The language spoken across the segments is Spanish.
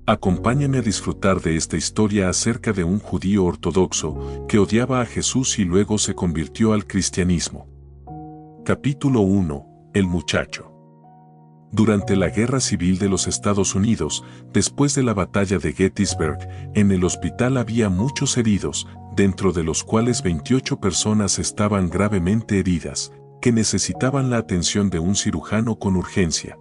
Acompáñame a disfrutar de esta historia acerca de un judío ortodoxo que odiaba a Jesús y luego se convirtió al cristianismo. Capítulo 1. El muchacho. Durante la Guerra Civil de los Estados Unidos, después de la batalla de Gettysburg, en el hospital había muchos heridos, dentro de los cuales 28 personas estaban gravemente heridas, que necesitaban la atención de un cirujano con urgencia.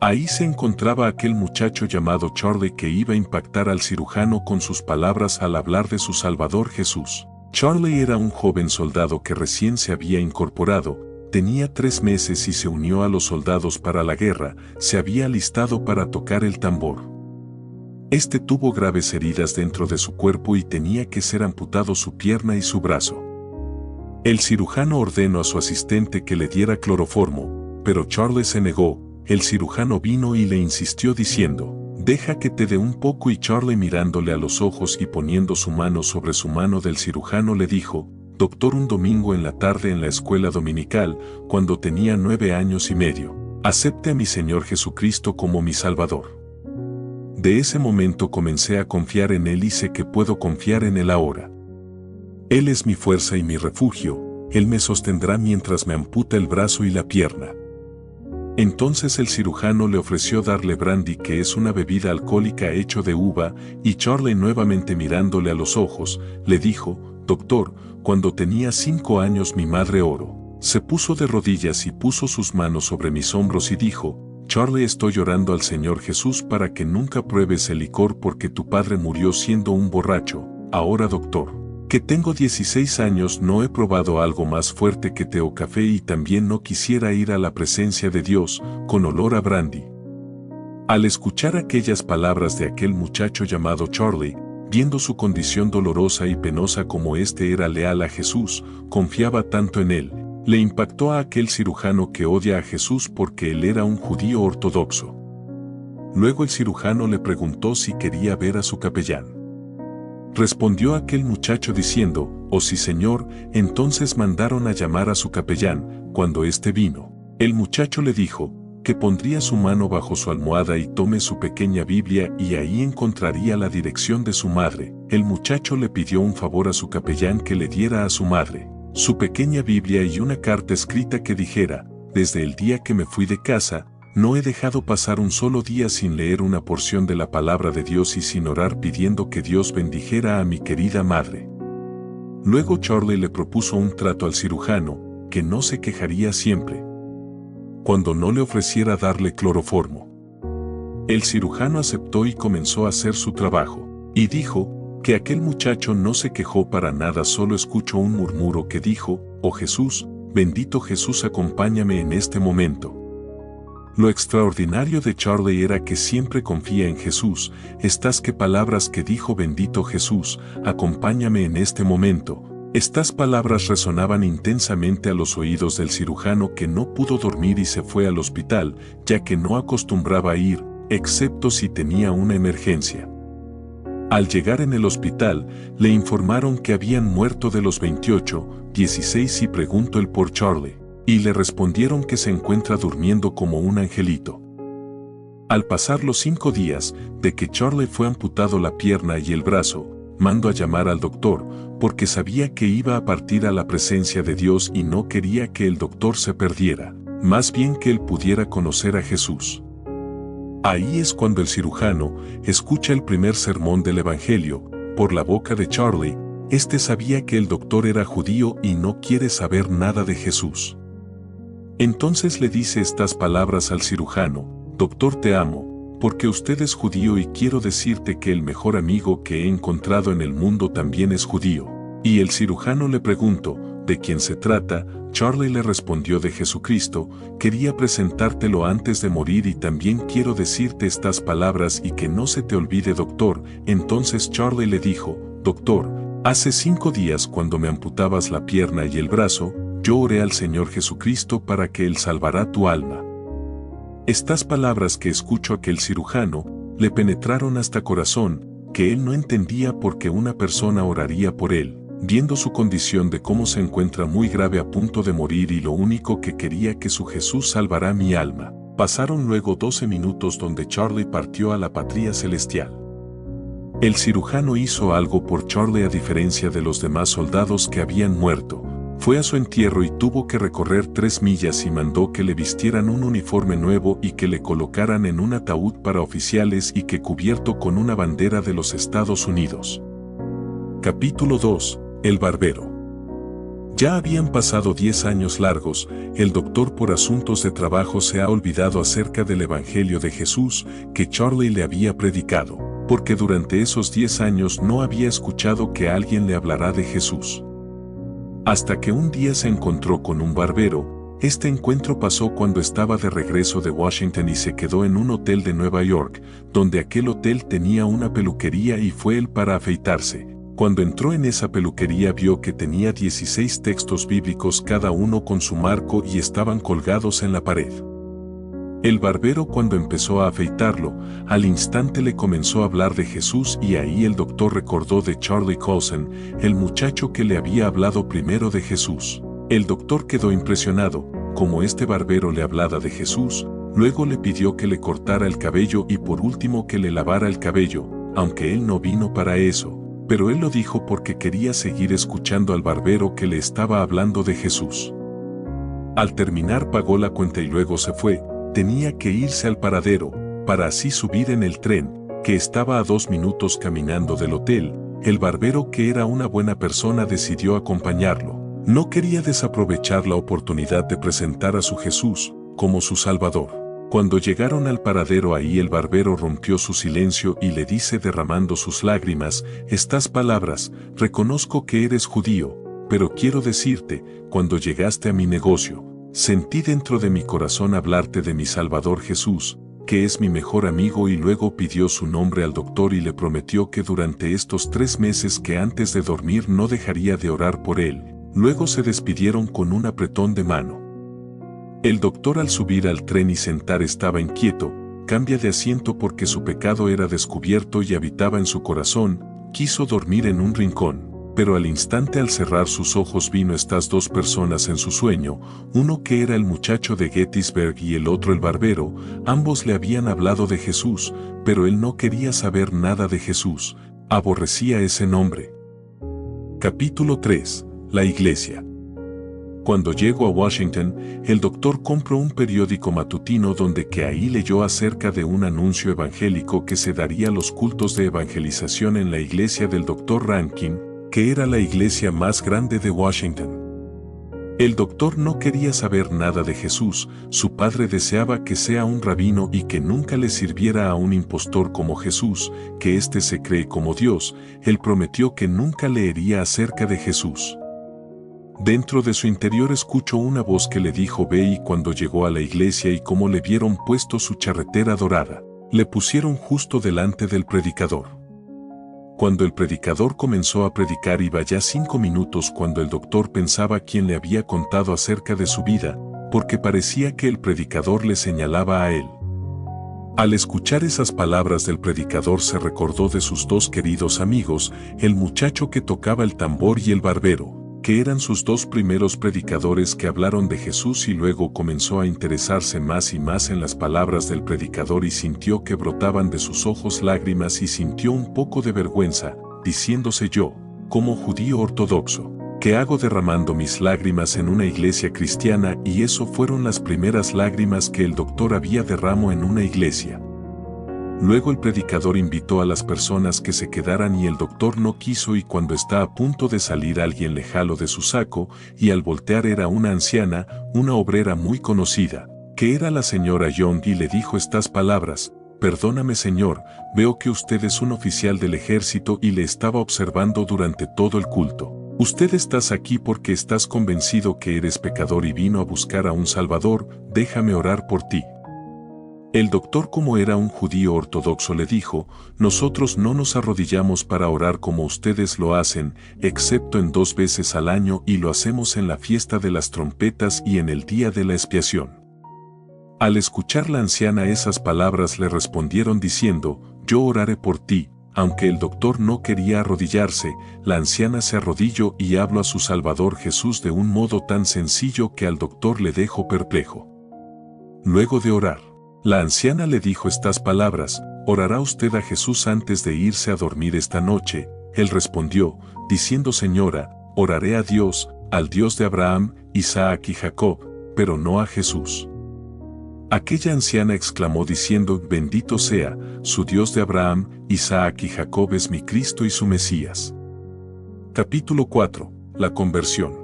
Ahí se encontraba aquel muchacho llamado Charlie que iba a impactar al cirujano con sus palabras al hablar de su Salvador Jesús. Charlie era un joven soldado que recién se había incorporado, tenía 3 meses y se unió a los soldados para la guerra, se había alistado para tocar el tambor. Este tuvo graves heridas dentro de su cuerpo y tenía que ser amputado su pierna y su brazo. El cirujano ordenó a su asistente que le diera cloroformo, pero Charlie se negó. El cirujano vino y le insistió diciendo, «Deja que te dé un poco», y Charlie mirándole a los ojos y poniendo su mano sobre su mano del cirujano le dijo, «Doctor, un domingo en la tarde en la escuela dominical, cuando tenía 9 años y medio, acepte a mi Señor Jesucristo como mi Salvador». De ese momento comencé a confiar en Él y sé que puedo confiar en Él ahora. Él es mi fuerza y mi refugio, Él me sostendrá mientras me amputa el brazo y la pierna. Entonces el cirujano le ofreció darle brandy, que es una bebida alcohólica hecho de uva, y Charlie, nuevamente mirándole a los ojos, le dijo, «Doctor, cuando tenía 5 años mi madre oró. Se puso de rodillas y puso sus manos sobre mis hombros y dijo, Charlie, estoy orando al Señor Jesús para que nunca pruebes el licor porque tu padre murió siendo un borracho. Ahora, doctor, que tengo 16 años, no he probado algo más fuerte que té o café y también no quisiera ir a la presencia de Dios con olor a brandy». Al escuchar aquellas palabras de aquel muchacho llamado Charlie, viendo su condición dolorosa y penosa como éste era leal a Jesús, confiaba tanto en él, le impactó a aquel cirujano que odia a Jesús porque él era un judío ortodoxo. Luego el cirujano le preguntó si quería ver a su capellán. Respondió aquel muchacho diciendo, «Oh sí, señor». Entonces mandaron a llamar a su capellán. Cuando éste vino, el muchacho le dijo que pondría su mano bajo su almohada y tome su pequeña Biblia y ahí encontraría la dirección de su madre. El muchacho le pidió un favor a su capellán, que le diera a su madre su pequeña Biblia y una carta escrita que dijera, «Desde el día que me fui de casa, no he dejado pasar un solo día sin leer una porción de la palabra de Dios y sin orar pidiendo que Dios bendijera a mi querida madre». Luego Charlie le propuso un trato al cirujano, que no se quejaría siempre cuando no le ofreciera darle cloroformo. El cirujano aceptó y comenzó a hacer su trabajo, y dijo que aquel muchacho no se quejó para nada, solo escuchó un murmuro que dijo, «Oh Jesús, bendito Jesús, acompáñame en este momento». Lo extraordinario de Charlie era que siempre confía en Jesús. Estas que palabras que dijo, «Bendito Jesús, acompáñame en este momento». Estas palabras resonaban intensamente a los oídos del cirujano, que no pudo dormir y se fue al hospital, ya que no acostumbraba a ir, excepto si tenía una emergencia. Al llegar en el hospital, le informaron que habían muerto de los 28, 16 y preguntó él por Charlie. Y le respondieron que se encuentra durmiendo como un angelito. Al pasar los 5 días de que Charlie fue amputado la pierna y el brazo, mandó a llamar al doctor, porque sabía que iba a partir a la presencia de Dios y no quería que el doctor se perdiera, más bien que él pudiera conocer a Jesús. Ahí es cuando el cirujano escucha el primer sermón del Evangelio por la boca de Charlie. Este sabía que el doctor era judío y no quiere saber nada de Jesús. Entonces le dice estas palabras al cirujano, «Doctor, te amo, porque usted es judío y quiero decirte que el mejor amigo que he encontrado en el mundo también es judío». Y el cirujano le preguntó, «¿De quién se trata?». Charlie le respondió, «De Jesucristo, quería presentártelo antes de morir y también quiero decirte estas palabras y que no se te olvide, doctor». Entonces Charlie le dijo, «Doctor, hace 5 días cuando me amputabas la pierna y el brazo, yo oré al Señor Jesucristo para que Él salvará tu alma». Estas palabras que escuchó aquel cirujano le penetraron hasta corazón, que él no entendía por qué una persona oraría por él, viendo su condición de cómo se encuentra muy grave a punto de morir y lo único que quería que su Jesús salvará mi alma. Pasaron luego 12 minutos donde Charlie partió a la patria celestial. El cirujano hizo algo por Charlie a diferencia de los demás soldados que habían muerto. Fue a su entierro y tuvo que recorrer 3 millas y mandó que le vistieran un uniforme nuevo y que le colocaran en un ataúd para oficiales y que cubierto con una bandera de los Estados Unidos. Capítulo 2. El barbero. Ya habían pasado 10 años largos, el doctor por asuntos de trabajo se ha olvidado acerca del Evangelio de Jesús que Charlie le había predicado, porque durante esos 10 años no había escuchado que alguien le hablara de Jesús. Hasta que un día se encontró con un barbero. Este encuentro pasó cuando estaba de regreso de Washington y se quedó en un hotel de Nueva York, donde aquel hotel tenía una peluquería y fue él para afeitarse. Cuando entró en esa peluquería vio que tenía 16 textos bíblicos cada uno con su marco y estaban colgados en la pared. El barbero cuando empezó a afeitarlo, al instante le comenzó a hablar de Jesús y ahí el doctor recordó de Charlie Colson, el muchacho que le había hablado primero de Jesús. El doctor quedó impresionado, como este barbero le hablaba de Jesús, luego le pidió que le cortara el cabello y por último que le lavara el cabello, aunque él no vino para eso, pero él lo dijo porque quería seguir escuchando al barbero que le estaba hablando de Jesús. Al terminar pagó la cuenta y luego se fue. Tenía que irse al paradero, para así subir en el tren, que estaba a 2 minutos caminando del hotel. El barbero, que era una buena persona, decidió acompañarlo. No quería desaprovechar la oportunidad de presentar a su Jesús como su Salvador. Cuando llegaron al paradero ahí el barbero rompió su silencio y le dice derramando sus lágrimas, estas palabras: reconozco que eres judío, pero quiero decirte, cuando llegaste a mi negocio, sentí dentro de mi corazón hablarte de mi Salvador Jesús, que es mi mejor amigo, y luego pidió su nombre al doctor y le prometió que durante estos 3 meses que antes de dormir no dejaría de orar por él. Luego se despidieron con un apretón de mano. El doctor al subir al tren y sentar estaba inquieto, cambia de asiento porque su pecado era descubierto y habitaba en su corazón, quiso dormir en un rincón. Pero al instante al cerrar sus ojos vino estas 2 personas en su sueño, uno que era el muchacho de Gettysburg y el otro el barbero. Ambos le habían hablado de Jesús, pero él no quería saber nada de Jesús, aborrecía ese nombre. Capítulo 3. La iglesia. Cuando llegó a Washington, el doctor compró un periódico matutino donde que ahí leyó acerca de un anuncio evangélico que se daría los cultos de evangelización en la iglesia del Dr. Rankin, que era la iglesia más grande de Washington. El doctor no quería saber nada de Jesús, su padre deseaba que sea un rabino y que nunca le sirviera a un impostor como Jesús, que éste se cree como Dios. Él prometió que nunca leería acerca de Jesús. Dentro de su interior escuchó una voz que le dijo ve, y cuando llegó a la iglesia y como le vieron puesto su charretera dorada, le pusieron justo delante del predicador. Cuando el predicador comenzó a predicar iba ya 5 minutos cuando el doctor pensaba quién le había contado acerca de su vida, porque parecía que el predicador le señalaba a él. Al escuchar esas palabras del predicador se recordó de sus 2 queridos amigos, el muchacho que tocaba el tambor y el barbero, que eran sus 2 primeros predicadores que hablaron de Jesús, y luego comenzó a interesarse más y más en las palabras del predicador y sintió que brotaban de sus ojos lágrimas y sintió un poco de vergüenza, diciéndose yo, como judío ortodoxo, ¿qué hago derramando mis lágrimas en una iglesia cristiana? Y eso fueron las primeras lágrimas que el doctor había derramado en una iglesia. Luego el predicador invitó a las personas que se quedaran y el doctor no quiso, y cuando está a punto de salir alguien le jaló de su saco y al voltear era una anciana, una obrera muy conocida, que era la señora Young, y le dijo estas palabras: perdóname señor, veo que usted es un oficial del ejército y le estaba observando durante todo el culto. Usted estás aquí porque estás convencido que eres pecador y vino a buscar a un Salvador, déjame orar por ti. El doctor, como era un judío ortodoxo, le dijo: nosotros no nos arrodillamos para orar como ustedes lo hacen, excepto en 2 veces al año, y lo hacemos en la fiesta de las trompetas y en el día de la expiación. Al escuchar la anciana esas palabras le respondieron diciendo: yo oraré por ti. Aunque el doctor no quería arrodillarse, la anciana se arrodilló y habló a su Salvador Jesús de un modo tan sencillo que al doctor le dejó perplejo. Luego de orar, la anciana le dijo estas palabras: ¿Orará usted a Jesús antes de irse a dormir esta noche? Él respondió, diciendo: Señora, oraré a Dios, al Dios de Abraham, Isaac y Jacob, pero no a Jesús. Aquella anciana exclamó diciendo: Bendito sea, su Dios de Abraham, Isaac y Jacob es mi Cristo y su Mesías. Capítulo 4. La conversión.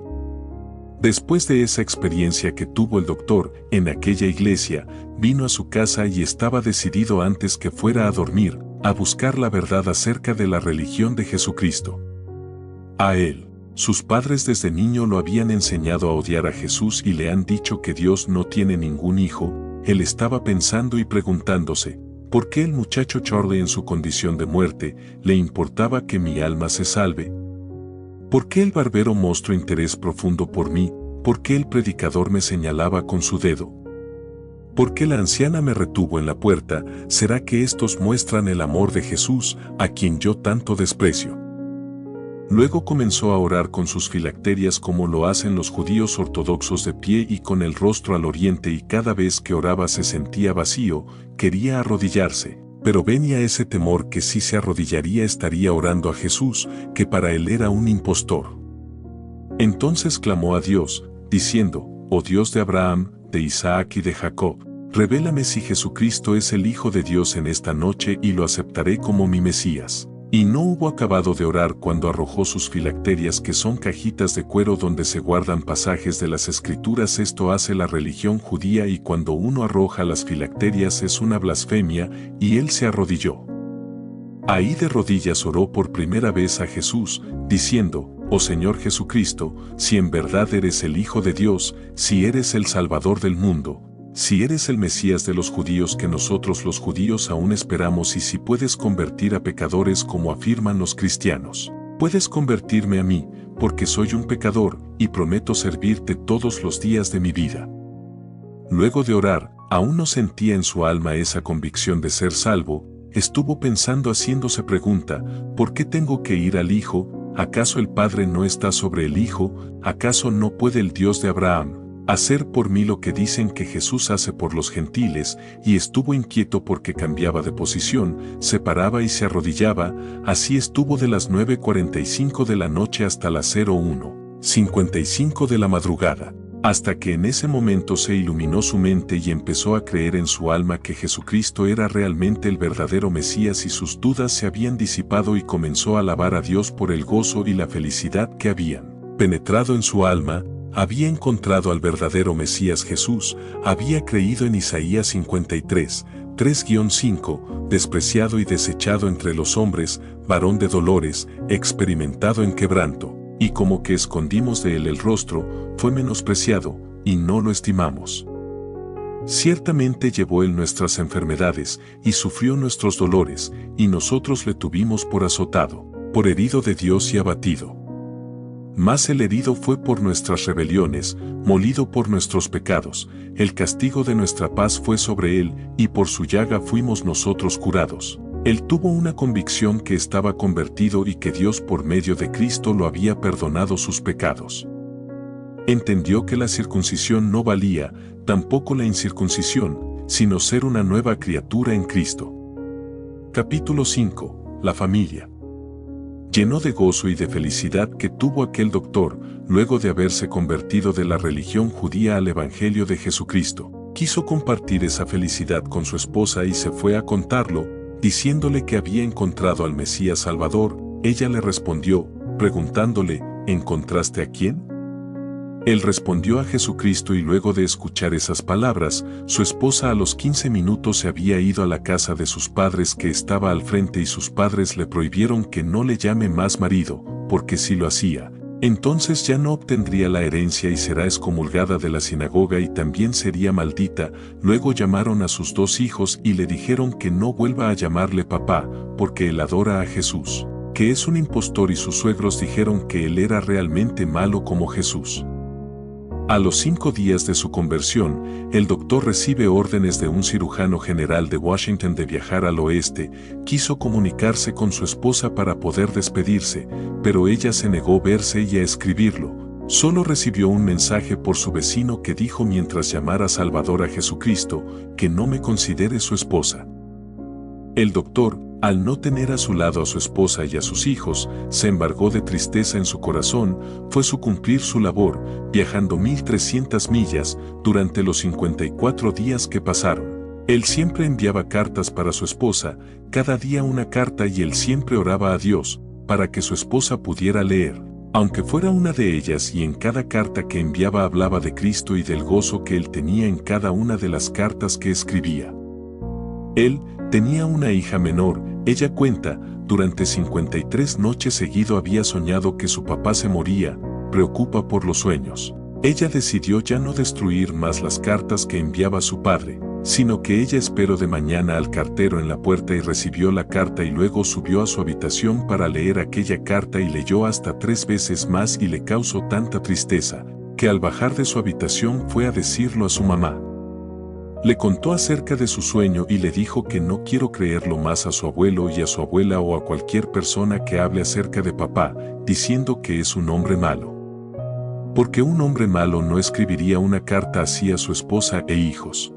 Después de esa experiencia que tuvo el doctor en aquella iglesia, vino a su casa y estaba decidido antes que fuera a dormir, a buscar la verdad acerca de la religión de Jesucristo. A él, sus padres desde niño lo habían enseñado a odiar a Jesús y le han dicho que Dios no tiene ningún hijo. Él estaba pensando y preguntándose, ¿por qué el muchacho Charlie en su condición de muerte le importaba que mi alma se salve? ¿Por qué el barbero mostró interés profundo por mí? ¿Por qué el predicador me señalaba con su dedo? ¿Por qué la anciana me retuvo en la puerta? ¿Será que estos muestran el amor de Jesús, a quien yo tanto desprecio? Luego comenzó a orar con sus filacterias como lo hacen los judíos ortodoxos, de pie y con el rostro al oriente, y cada vez que oraba se sentía vacío, quería arrodillarse, pero venía ese temor que si se arrodillaría estaría orando a Jesús, que para él era un impostor. Entonces clamó a Dios, diciendo: Oh Dios de Abraham, de Isaac y de Jacob, revélame si Jesucristo es el Hijo de Dios en esta noche y lo aceptaré como mi Mesías. Y no hubo acabado de orar cuando arrojó sus filacterias, que son cajitas de cuero donde se guardan pasajes de las Escrituras. Esto hace la religión judía, y cuando uno arroja las filacterias es una blasfemia, y él se arrodilló. Ahí de rodillas oró por primera vez a Jesús, diciendo: Oh Señor Jesucristo, si en verdad eres el Hijo de Dios, si eres el Salvador del mundo, si eres el Mesías de los judíos que nosotros los judíos aún esperamos, y si puedes convertir a pecadores como afirman los cristianos, puedes convertirme a mí, porque soy un pecador, y prometo servirte todos los días de mi vida. Luego de orar, aún no sentía en su alma esa convicción de ser salvo. Estuvo pensando, haciéndose pregunta: ¿por qué tengo que ir al Hijo? ¿Acaso el Padre no está sobre el Hijo? ¿Acaso no puede el Dios de Abraham hacer por mí lo que dicen que Jesús hace por los gentiles? Y estuvo inquieto porque cambiaba de posición, se paraba y se arrodillaba. Así estuvo de las 9:45 de la noche hasta las 01:55 de la madrugada, hasta que en ese momento se iluminó su mente y empezó a creer en su alma que Jesucristo era realmente el verdadero Mesías, y sus dudas se habían disipado, y comenzó a alabar a Dios por el gozo y la felicidad que habían penetrado en su alma. Había encontrado al verdadero Mesías Jesús, había creído en Isaías 53:3-5, despreciado y desechado entre los hombres, varón de dolores, experimentado en quebranto, y como que escondimos de él el rostro, fue menospreciado, y no lo estimamos. Ciertamente llevó él nuestras enfermedades, y sufrió nuestros dolores, y nosotros le tuvimos por azotado, por herido de Dios y abatido. Mas el herido fue por nuestras rebeliones, molido por nuestros pecados. El castigo de nuestra paz fue sobre él, y por su llaga fuimos nosotros curados. Él tuvo una convicción que estaba convertido y que Dios por medio de Cristo lo había perdonado sus pecados. Entendió que la circuncisión no valía, tampoco la incircuncisión, sino ser una nueva criatura en Cristo. Capítulo 5. La familia. Lleno de gozo y de felicidad que tuvo aquel doctor, luego de haberse convertido de la religión judía al Evangelio de Jesucristo, quiso compartir esa felicidad con su esposa y se fue a contarlo, diciéndole que había encontrado al Mesías Salvador. Ella le respondió, preguntándole: ¿encontraste a quién? Él respondió: a Jesucristo. Y luego de escuchar esas palabras, su esposa a los 15 minutos se había ido a la casa de sus padres que estaba al frente, y sus padres le prohibieron que no le llame más marido, porque si lo hacía, entonces ya no obtendría la herencia y será excomulgada de la sinagoga y también sería maldita. Luego llamaron a sus 2 hijos y le dijeron que no vuelva a llamarle papá, porque él adora a Jesús, que es un impostor, y sus suegros dijeron que él era realmente malo como Jesús. A los 5 días de su conversión, el doctor recibe órdenes de un cirujano general de Washington de viajar al oeste. Quiso comunicarse con su esposa para poder despedirse, pero ella se negó a verse y a escribirlo. Solo recibió un mensaje por su vecino que dijo mientras llamara Salvador a Jesucristo, que no me considere su esposa. El doctor, al no tener a su lado a su esposa y a sus hijos, se embargó de tristeza en su corazón. Fue su cumplir su labor, viajando 1300 millas durante los 54 días que pasaron. Él siempre enviaba cartas para su esposa, cada día una carta, y él siempre oraba a Dios para que su esposa pudiera leer, aunque fuera una de ellas, y en cada carta que enviaba hablaba de Cristo y del gozo que él tenía en cada una de las cartas que escribía. Él tenía una hija menor. Ella cuenta, durante 53 noches seguido había soñado que su papá se moría. Preocupa por los sueños. Ella decidió ya no destruir más las cartas que enviaba su padre, sino que ella esperó de mañana al cartero en la puerta y recibió la carta, y luego subió a su habitación para leer aquella carta y leyó hasta 3 veces más, y le causó tanta tristeza que al bajar de su habitación fue a decirlo a su mamá. Le contó acerca de su sueño y le dijo que no quiero creerlo más a su abuelo y a su abuela o a cualquier persona que hable acerca de papá, diciendo que es un hombre malo. Porque un hombre malo no escribiría una carta así a su esposa e hijos.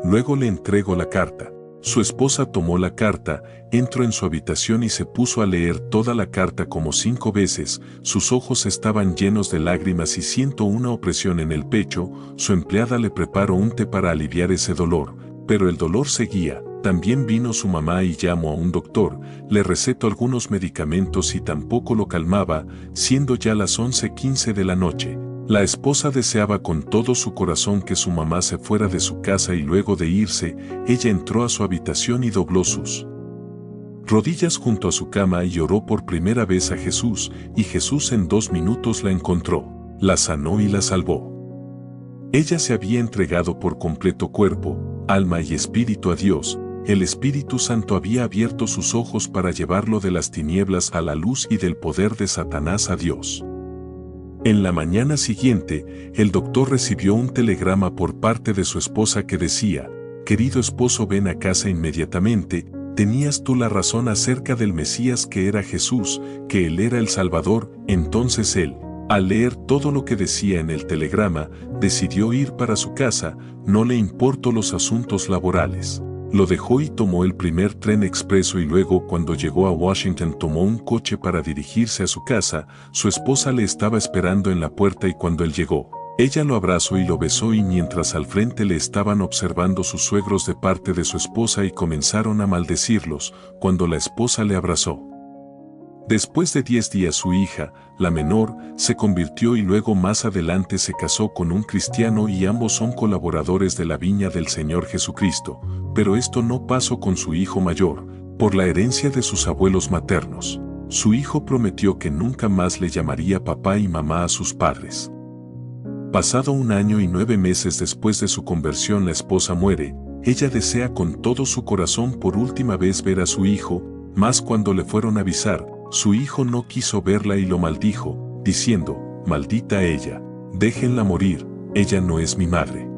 Luego le entregó la carta. Su esposa tomó la carta, entró en su habitación y se puso a leer toda la carta como 5 veces. Sus ojos estaban llenos de lágrimas y sintió una opresión en el pecho. Su empleada le preparó un té para aliviar ese dolor, pero el dolor seguía. También vino su mamá y llamó a un doctor, le recetó algunos medicamentos y tampoco lo calmaba, siendo ya las 11:15 de la noche. La esposa deseaba con todo su corazón que su mamá se fuera de su casa, y luego de irse, ella entró a su habitación y dobló sus rodillas junto a su cama y oró por primera vez a Jesús, y Jesús en 2 minutos la encontró, la sanó y la salvó. Ella se había entregado por completo cuerpo, alma y espíritu a Dios. El Espíritu Santo había abierto sus ojos para llevarlo de las tinieblas a la luz y del poder de Satanás a Dios. En la mañana siguiente, el doctor recibió un telegrama por parte de su esposa que decía: «Querido esposo, ven a casa inmediatamente. Tenías tú la razón acerca del Mesías, que era Jesús, que Él era el Salvador». Entonces él, al leer todo lo que decía en el telegrama, decidió ir para su casa. No le importó los asuntos laborales. Lo dejó y tomó el primer tren expreso, y luego, cuando llegó a Washington, tomó un coche para dirigirse a su casa. Su esposa le estaba esperando en la puerta, y cuando él llegó, ella lo abrazó y lo besó, y mientras al frente le estaban observando sus suegros de parte de su esposa y comenzaron a maldecirlos, cuando la esposa le abrazó. Después de 10 días su hija, la menor, se convirtió y luego más adelante se casó con un cristiano, y ambos son colaboradores de la viña del Señor Jesucristo. Pero esto no pasó con su hijo mayor, por la herencia de sus abuelos maternos. Su hijo prometió que nunca más le llamaría papá y mamá a sus padres. Pasado 1 año y 9 meses después de su conversión, la esposa muere. Ella desea con todo su corazón por última vez ver a su hijo, mas cuando le fueron a avisar, su hijo no quiso verla y lo maldijo, diciendo: «Maldita ella, déjenla morir, ella no es mi madre».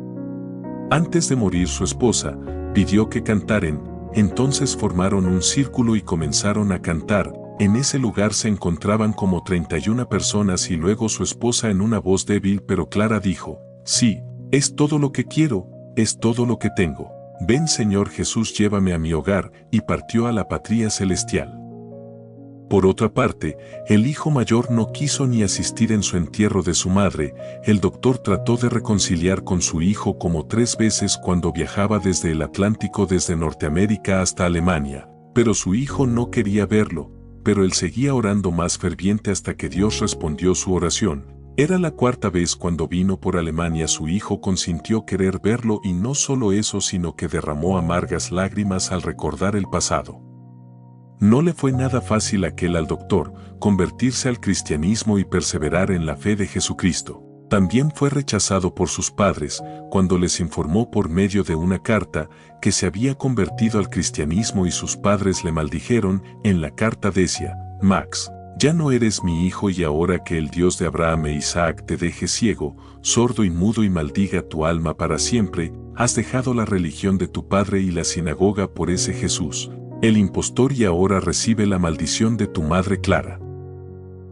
Antes de morir su esposa, pidió que cantaran. Entonces formaron un círculo y comenzaron a cantar. En ese lugar se encontraban como 31 personas, y luego su esposa, en una voz débil pero clara, dijo: «Sí, es todo lo que quiero, es todo lo que tengo. Ven, Señor Jesús, llévame a mi hogar», y partió a la patria celestial. Por otra parte, el hijo mayor no quiso ni asistir en su entierro de su madre. El doctor trató de reconciliar con su hijo como 3 veces cuando viajaba desde el Atlántico, desde Norteamérica hasta Alemania, pero su hijo no quería verlo. Pero él seguía orando más ferviente hasta que Dios respondió su oración. Era la 4ª vez cuando vino por Alemania. Su hijo consintió querer verlo, y no solo eso, sino que derramó amargas lágrimas al recordar el pasado. No le fue nada fácil al doctor convertirse al cristianismo y perseverar en la fe de Jesucristo. También fue rechazado por sus padres cuando les informó por medio de una carta que se había convertido al cristianismo, y sus padres le maldijeron. En la carta decía: «Max, ya no eres mi hijo, y ahora que el Dios de Abraham e Isaac te deje ciego, sordo y mudo, y maldiga tu alma para siempre, has dejado la religión de tu padre y la sinagoga por ese Jesús, el impostor, y ahora recibe la maldición de tu madre Clara».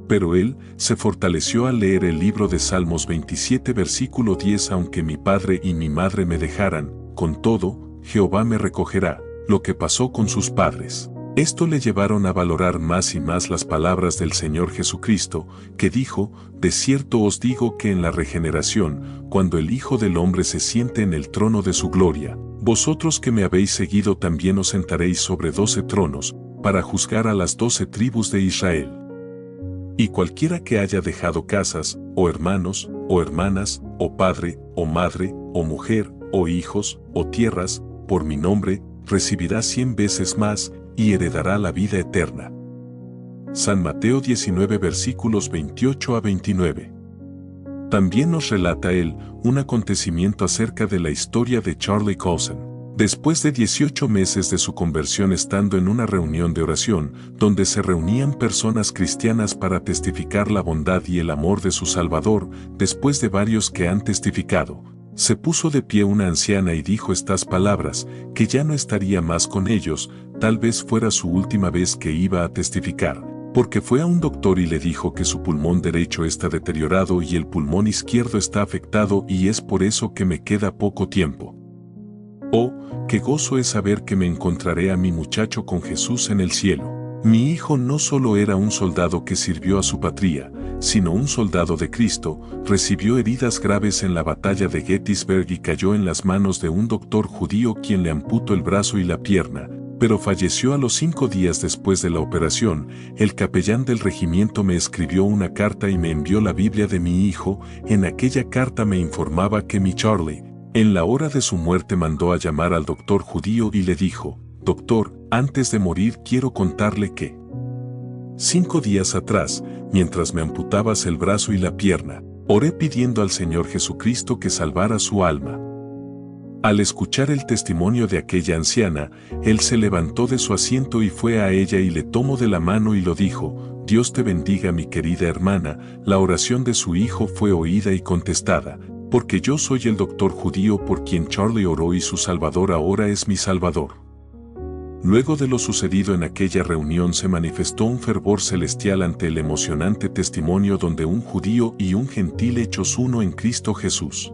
Pero él se fortaleció al leer el libro de Salmos 27 versículo 10. Aunque mi padre y mi madre me dejaran, con todo, Jehová me recogerá. Lo que pasó con sus padres. Esto le llevaron a valorar más y más las palabras del Señor Jesucristo, que dijo: de cierto os digo que en la regeneración, cuando el Hijo del Hombre se siente en el trono de su gloria, vosotros que me habéis seguido también os sentaréis sobre 12 tronos, para juzgar a las 12 tribus de Israel. Y cualquiera que haya dejado casas, o hermanos, o hermanas, o padre, o madre, o mujer, o hijos, o tierras, por mi nombre, recibirá 100 veces más, y heredará la vida eterna. San Mateo 19 versículos 28 a 29. También nos relata él un acontecimiento acerca de la historia de Charlie Colson. Después de 18 meses de su conversión, estando en una reunión de oración, donde se reunían personas cristianas para testificar la bondad y el amor de su Salvador, después de varios que han testificado, se puso de pie una anciana y dijo estas palabras, que ya no estaría más con ellos, tal vez fuera su última vez que iba a testificar, porque fue a un doctor y le dijo que su pulmón derecho está deteriorado y el pulmón izquierdo está afectado y es por eso que me queda poco tiempo. Oh, qué gozo es saber que me encontraré a mi muchacho con Jesús en el cielo. Mi hijo no solo era un soldado que sirvió a su patria, sino un soldado de Cristo, recibió heridas graves en la batalla de Gettysburg y cayó en las manos de un doctor judío quien le amputó el brazo y la pierna, pero falleció a los 5 días después de la operación. El capellán del regimiento me escribió una carta y me envió la Biblia de mi hijo. En aquella carta me informaba que mi Charlie, en la hora de su muerte, mandó a llamar al doctor judío y le dijo: doctor, antes de morir quiero contarle que 5 días atrás, mientras me amputabas el brazo y la pierna, oré pidiendo al Señor Jesucristo que salvara su alma. Al escuchar el testimonio de aquella anciana, él se levantó de su asiento y fue a ella y le tomó de la mano y lo dijo: Dios te bendiga, mi querida hermana, la oración de su hijo fue oída y contestada, porque yo soy el doctor judío por quien Charlie oró y su Salvador ahora es mi Salvador. Luego de lo sucedido en aquella reunión se manifestó un fervor celestial ante el emocionante testimonio donde un judío y un gentil hechos uno en Cristo Jesús.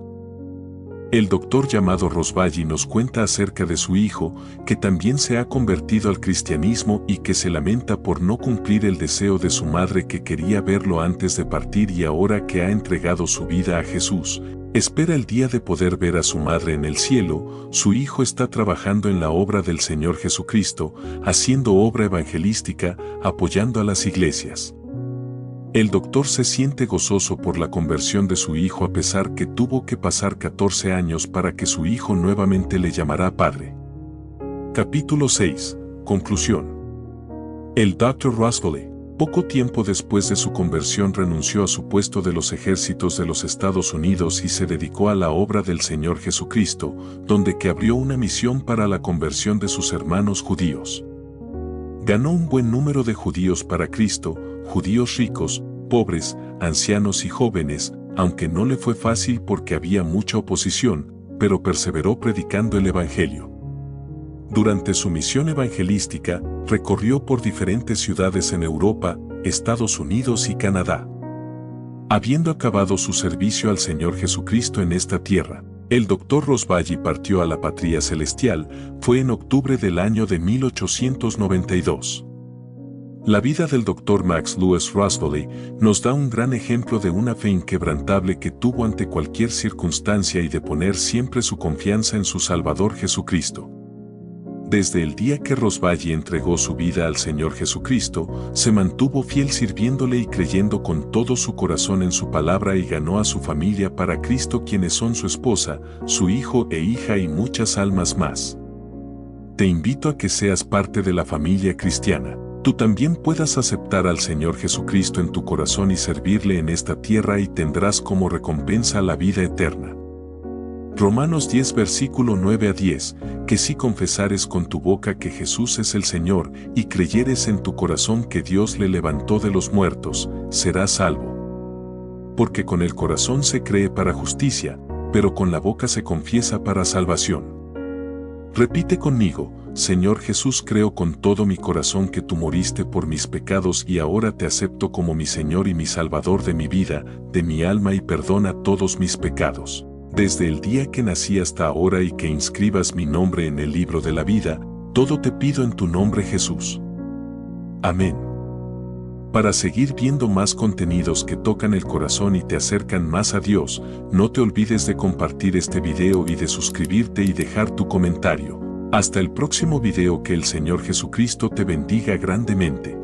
El doctor llamado Rosvalli nos cuenta acerca de su hijo, que también se ha convertido al cristianismo y que se lamenta por no cumplir el deseo de su madre, que quería verlo antes de partir, y ahora que ha entregado su vida a Jesús, espera el día de poder ver a su madre en el cielo. Su hijo está trabajando en la obra del Señor Jesucristo, haciendo obra evangelística, apoyando a las iglesias. El doctor se siente gozoso por la conversión de su hijo, a pesar que tuvo que pasar 14 años para que su hijo nuevamente le llamara padre. Capítulo 6. Conclusión. El Dr. Rosvalli, poco tiempo después de su conversión, renunció a su puesto de los ejércitos de los Estados Unidos y se dedicó a la obra del Señor Jesucristo, donde que abrió una misión para la conversión de sus hermanos judíos. Ganó un buen número de judíos para Cristo, judíos ricos, pobres, ancianos y jóvenes, aunque no le fue fácil porque había mucha oposición, pero perseveró predicando el Evangelio. Durante su misión evangelística, recorrió por diferentes ciudades en Europa, Estados Unidos y Canadá. Habiendo acabado su servicio al Señor Jesucristo en esta tierra, el Dr. Rosvalli partió a la patria celestial. Fue en octubre del año de 1892. La vida del Dr. Max Lewis Rosvalli nos da un gran ejemplo de una fe inquebrantable que tuvo ante cualquier circunstancia y de poner siempre su confianza en su Salvador Jesucristo. Desde el día que Rosvalli entregó su vida al Señor Jesucristo, se mantuvo fiel sirviéndole y creyendo con todo su corazón en su palabra, y ganó a su familia para Cristo, quienes son su esposa, su hijo e hija y muchas almas más. Te invito a que seas parte de la familia cristiana. Tú también puedas aceptar al Señor Jesucristo en tu corazón y servirle en esta tierra, y tendrás como recompensa la vida eterna. Romanos 10 versículo 9 a 10, que si confesares con tu boca que Jesús es el Señor, y creyeres en tu corazón que Dios le levantó de los muertos, serás salvo. Porque con el corazón se cree para justicia, pero con la boca se confiesa para salvación. Repite conmigo: Señor Jesús, creo con todo mi corazón que tú moriste por mis pecados y ahora te acepto como mi Señor y mi Salvador de mi vida, de mi alma, y perdona todos mis pecados. Desde el día que nací hasta ahora, y que inscribas mi nombre en el libro de la vida, todo te pido en tu nombre, Jesús. Amén. Para seguir viendo más contenidos que tocan el corazón y te acercan más a Dios, no te olvides de compartir este video y de suscribirte y dejar tu comentario. Hasta el próximo video, que el Señor Jesucristo te bendiga grandemente.